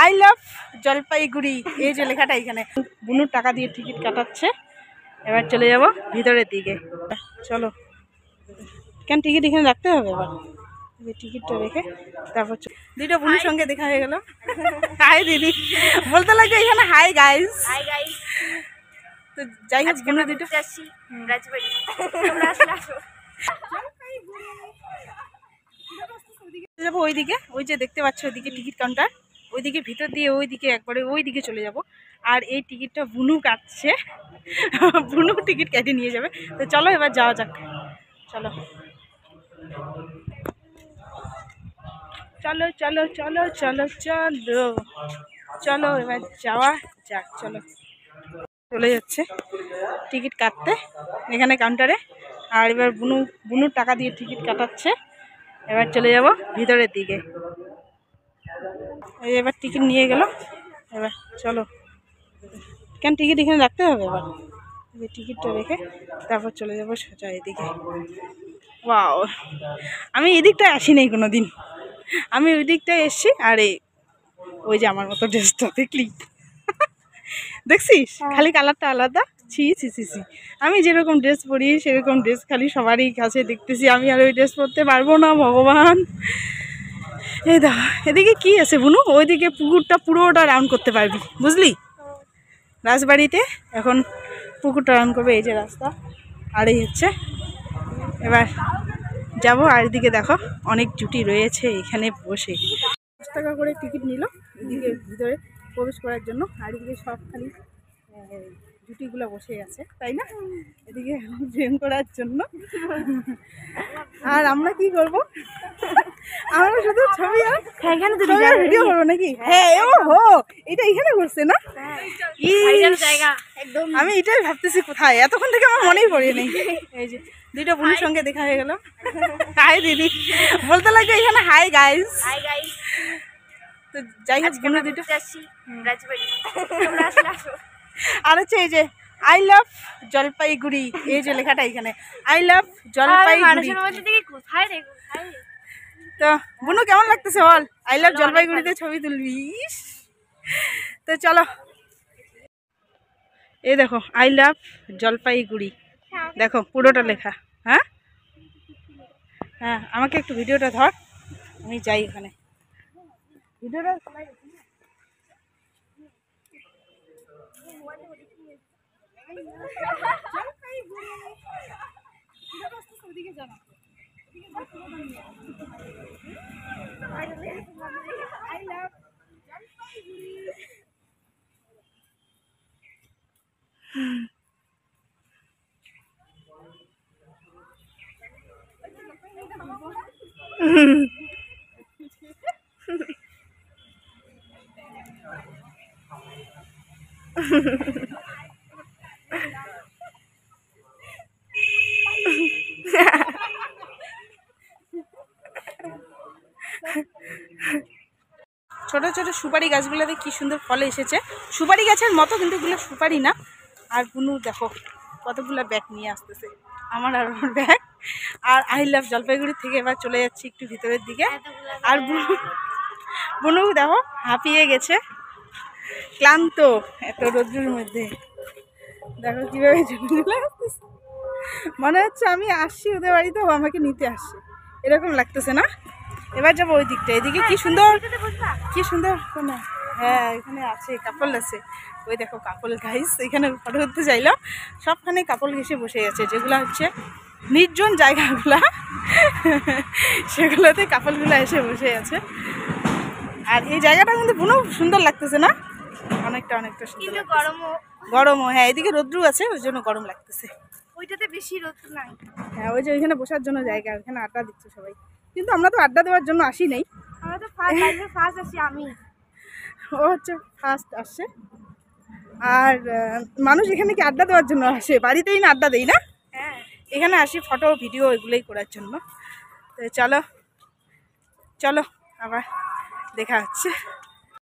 I love Jalpaiguri এই যে লেখাটা এখানে। বুনুর টাকা দিয়ে টিকিট কাটাচ্ছে, এবার চলে যাব ভিতরের দিকে। চলো, কেন টিকিট এখানে রাখতে হবে? এবার টিকিটটা রেখে তারপর দুটো বুনুর সঙ্গে দেখা হয়ে গেল। হাই দিদি বলতে লাগবে এখানে, হাই গাইস। তো যাই হোক, বুনু দুটো যাবো ওইদিকে, ওই যে দেখতে পাচ্ছ ওইদিকে টিকিট কাউন্টার, ওইদিকে ভিতর দিয়ে ওইদিকে একবারে ওইদিকে চলে যাব। আর এই টিকিটটা বুনু কাটছে, বুনু টিকিট কেটে নিয়ে যাবে। তো চলো এবার যাওয়া যাক, চলো চলো চলো চলো চলো চলো চলো এবার যাওয়া যাক। চলো, চলে যাচ্ছে টিকিট কাটতে এখানে কাউন্টারে। আর এবার বুনুর টাকা দিয়ে টিকিট কাটাচ্ছে, এবার চলে যাব ভিতরের দিকে। এবার টিকিট নিয়ে গেল, এবার চলো, কেন টিকিট এখানে রাখতে হবে? এবার টিকিটটা রেখে তারপর চলে যাবো সোজা এদিকে। ওয়াও, আমি এদিকটায় আসি নাই কোনো দিন, আমি ওই দিকটায় এসছি। আর ওই যে আমার মতো ড্রেসটা দেখলি, দেখছিস খালি কালারটা আলাদা। ছি ছি ছি ছি, আমি যেরকম ড্রেস পরি সেরকম ড্রেস খালি সবারই কাছে দেখতেছি, আমি আর ওই ড্রেস পরতে পারবো না ভগবান। এই দা এদিকে কি আছে বুনু, ওইদিকে পুকুরটা পুরোটা রাউন্ড করতে পারবি, বুঝলি? রাজবাড়িতে এখন পুকুরটা রাউন্ড করবে, এই যে রাস্তা। আর এই হচ্ছে, এবার যাব। আর এদিকে দেখো অনেক জুটি রয়েছে এখানে বসে। 10 টাকা করে টিকিট নিল এদিকে ভিতরে প্রবেশ করার জন্য। আর এদিকে সব খালি জুটিগুলো বসে আছে, তাই না? এদিকে প্রেম করার জন্য। আর আমরা কি করব? আমরা শুধু ছবি আর ভিডিও করবো নাকি? হ্যাঁ, ও হো, এটা এখানে করছে না? আমি এটাই ভাবতেছি কোথায়, এতক্ষণ থেকে আমার মনেই পড়ে নেই। এই যে দুটো বোনের সঙ্গে দেখা হয়ে গেল। হাই দিদি বলতে লাগবে এখানে, হাই গাইস। তো যাই হোক, বুনু দুটো আর হচ্ছে এই যে আই লাভ জলপাইগুড়ি এই যে লেখাটা এখানে, আই লাভ জলপাইগুড়ি। তো বুনু কেমন লাগতেছে বল? আই লাভ জলপাইগুড়িতে ছবি তুলবি। তো চলো, এই দেখো আই লাভ জলপাইগুড়ি, দেখো পুরোটা লেখা। হ্যাঁ হ্যাঁ, আমাকে একটু ভিডিওটা ধর, আমি যাই ওখানে ভিডিওটা। ছোট ছোট সুপারি গাছগুলোতে কি সুন্দর ফল এসেছে, সুপারি গাছের মতো, কিন্তু এগুলো সুপারি না। আর বুনু দেখো কতগুলো ব্যাগ নিয়ে আসতেছে, আমার আর ওর ব্যাগ। আর আই লাভ জলপাইগুড়ি থেকে এবার চলে যাচ্ছি একটু ভিতরের দিকে। আর বুনু দেখো হাঁপিয়ে গেছে, ক্লান্ত এত রোদ্রের মধ্যে। দেখো কিভাবে চলে আসতেছে, মনে হচ্ছে আমি আসছি ওদের বাড়িতে, ও আমাকে নিতে আসছে, এরকম লাগতেছে না? এবার যাবো ওই দিকটা, এদিকে কি সুন্দর কি সুন্দর। হ্যাঁ, এখানে আছে কাপল আছে, ওই দেখো কাপল গাইস। এখানে ফটো তুলতে চাইলাম, সবখানে কাপল ঘেসে বসে আছে, যেগুলো হচ্ছে নির্জন জায়গাগুলা, সেগুলোতে কাপলগুলো এসে বসে আছে। আর এই জায়গাটা কিন্তু পুরো সুন্দর লাগতেছে না? অনেকটা অনেকটা সুন্দর, গরমও। হ্যাঁ, এদিকে রোদ্রু আছে, ওই জন্য গরম লাগতেছে। ওইটাতে বেশি রোদ্রু নাই। হ্যাঁ, ওই যে ওইখানে বসার জন্য জায়গা, ওইখানে আড্ডা দিচ্ছে সবাই। কিন্তু আমরা তো আড্ডা দেওয়ার জন্য আসি নাই, আমরা তো ফার্স্ট আসি। আমি ও হচ্ছে ফার্স্ট আসছে। আর মানুষ এখানে কি আড্ডা দেওয়ার জন্য আসে? বাড়িতেই না আড্ডা দেই না, এখানে আসি ফটো ভিডিও এগুলোই করার জন্য। তো চলো চলো, আবার দেখা হচ্ছে।